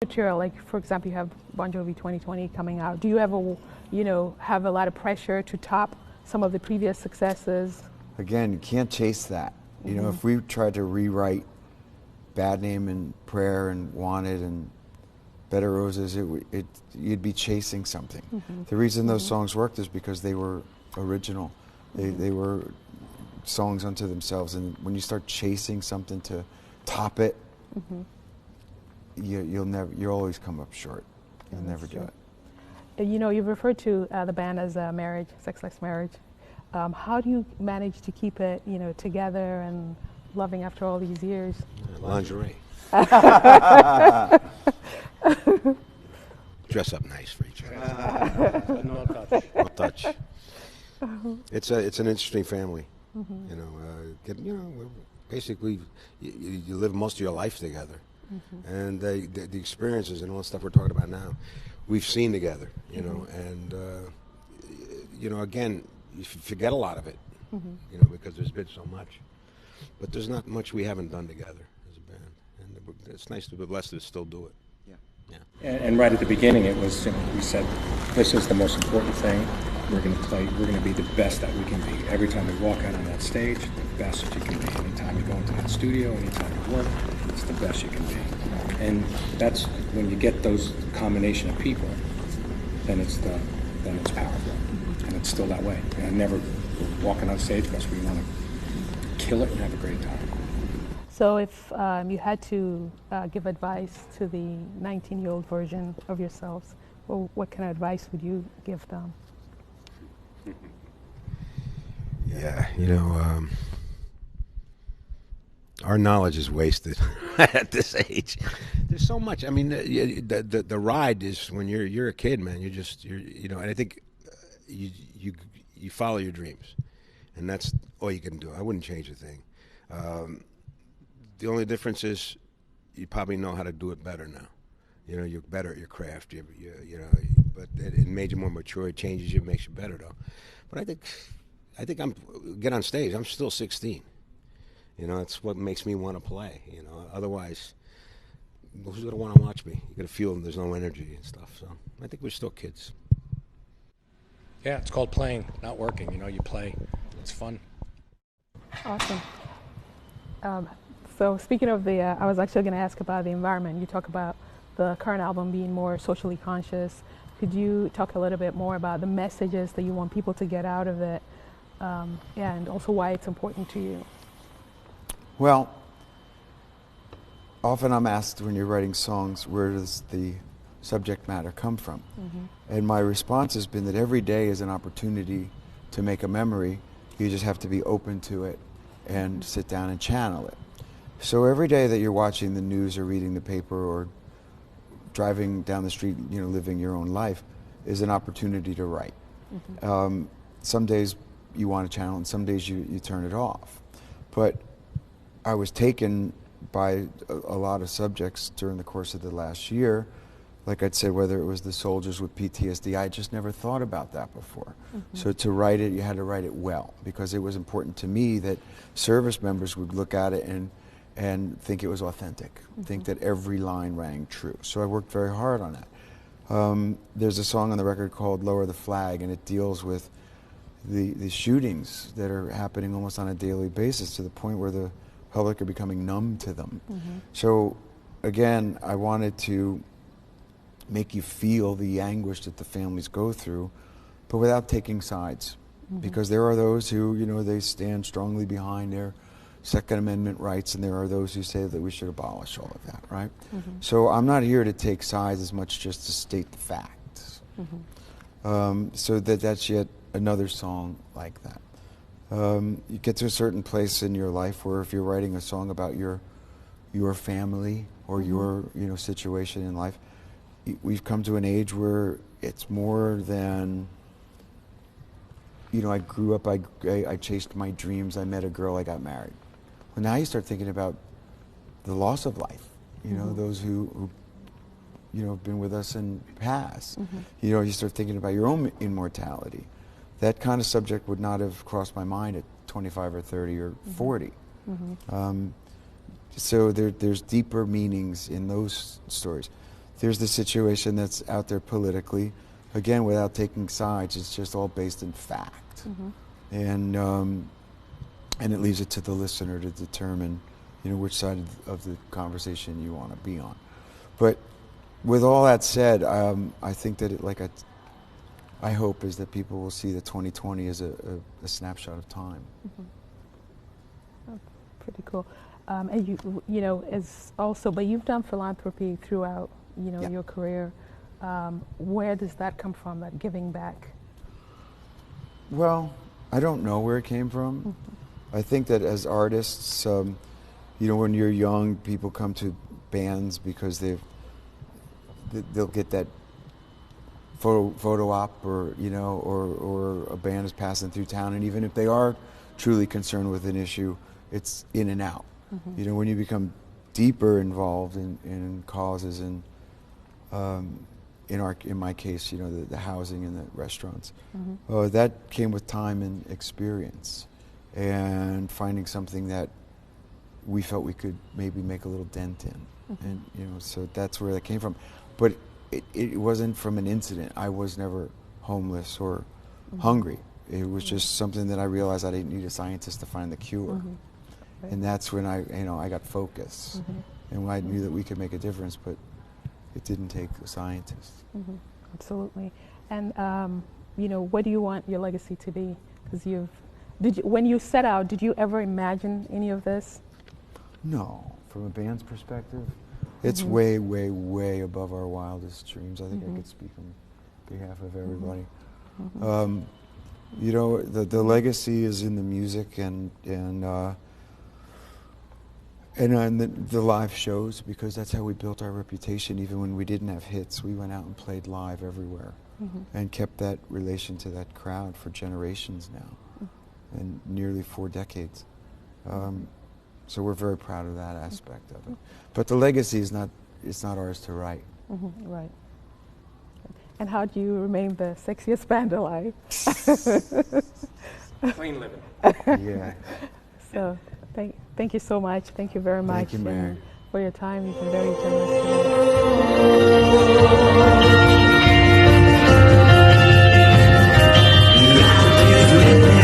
Material, like for example, you have Bon Jovi 2020 coming out. Do you ever, have a lot of pressure to top some of the previous successes? Again, you can't chase that. You know, if we tried to rewrite Bad Name and Prayer and Wanted and Bed of Roses, you'd be chasing something. The reason those songs worked is because they were original. They were songs unto themselves, and when you start chasing something to top it, you'll always come up short. You'll never do it. You've referred to the band as a marriage, sexless marriage. How do you manage to keep it, together and loving after all these years? Lingerie. Dress up nice for each other. No touch. No touch. It's an interesting family. Basically, you live most of your life together, and the experiences and all the stuff we're talking about now, we've seen together. And again, you forget a lot of it, because there's been so much. But there's not much we haven't done together as a band, and it's nice to be blessed to still do it. And right at the beginning, it was, we said, this is the most important thing. We're going to play, we're going to be the best that we can be. Every time we walk out on that stage, the best that you can be. Anytime you go into that studio, anytime you work, it's the best you can be. And that's, when you get those combination of people, then it's powerful. And it's still that way. And I never walking on stage because we want to kill it and have a great time. So if you had to give advice to the 19-year-old version of yourselves, well, what kind of advice would you give them? Yeah, our knowledge is wasted at this age. There's so much. I mean, the ride is when you're a kid, man. And I think you follow your dreams, and that's all you can do. I wouldn't change a thing. The only difference is you probably know how to do it better now. You're better at your craft. But it made you more mature. It changes you, makes you better though. But I think get on stage. I'm still 16. It's what makes me want to play. Otherwise, who's gonna want to watch me? You're gonna feel there's no energy and stuff. So I think we're still kids. Yeah, it's called playing, not working. You play. It's fun. Awesome. So speaking of I was actually going to ask about the environment. You talk about the current album being more socially conscious. Could you talk a little bit more about the messages that you want people to get out of it, and also why it's important to you? Well, often I'm asked when you're writing songs, where does the subject matter come from? And my response has been that every day is an opportunity to make a memory. You just have to be open to it and sit down and channel it. So every day that you're watching the news or reading the paper or driving down the street, living your own life, is an opportunity to write. Some days you want to channel, and some days you turn it off. But I was taken by a lot of subjects during the course of the last year. Like I'd said, whether it was the soldiers with PTSD, I just never thought about that before. So to write it, you had to write it well, because it was important to me that service members would look at it and think it was authentic, think that every line rang true. So I worked very hard on that. There's a song on the record called Lower the Flag, and it deals with the shootings that are happening almost on a daily basis, to the point where the public are becoming numb to them. So again, I wanted to make you feel the anguish that the families go through, but without taking sides. Because there are those who, they stand strongly behind their Second Amendment rights, and there are those who say that we should abolish all of that, right? So I'm not here to take sides as much just to state the facts. So that's yet another song like that. You get to a certain place in your life where if you're writing a song about your family or your situation in life, we've come to an age where it's more than, I grew up, I chased my dreams, I met a girl, I got married. Well, now you start thinking about the loss of life, those who have been with us and pass. You start thinking about your own immortality. That kind of subject would not have crossed my mind at 25 or 30 or 40. So there's deeper meanings in those stories. there's the situation that's out there politically. Again, without taking sides, it's just all based in fact. And it leaves it to the listener to determine, which side of the conversation you want to be on. But with all that said, I think that I hope is that people will see that 2020 as a snapshot of time. Oh, pretty cool. And but you've done philanthropy throughout, your career. Where does that come from, that giving back? Well, I don't know where it came from. I think that as artists, when you're young, people come to bands because they'll get that photo op, or a band is passing through town, and even if they are truly concerned with an issue, it's in and out. When you become deeper involved in causes, and in my case, the housing and the restaurants, that came with time and experience, and finding something that we felt we could maybe make a little dent in, and so that's where that came from. But it wasn't from an incident. I was never homeless or hungry. It was just something that I realized I didn't need a scientist to find the cure. Right. And that's when I got focus, and when I knew that we could make a difference, but it didn't take a scientist. Absolutely. And what do you want your legacy to be? Because when you set out, did you ever imagine any of this? No, from a band's perspective, it's way, way, way above our wildest dreams. I think I could speak on behalf of everybody. The legacy is in the music and the live shows, because that's how we built our reputation. Even when we didn't have hits, we went out and played live everywhere, and kept that relation to that crowd for generations now, and nearly 4 decades. So we're very proud of that aspect of it. But the legacy is not ours to write. Right. And how do you remain the sexiest band alive? Clean living. Yeah. So thank you so much. Thank you very much. Thank you, Mary. For your time. You've been very generous.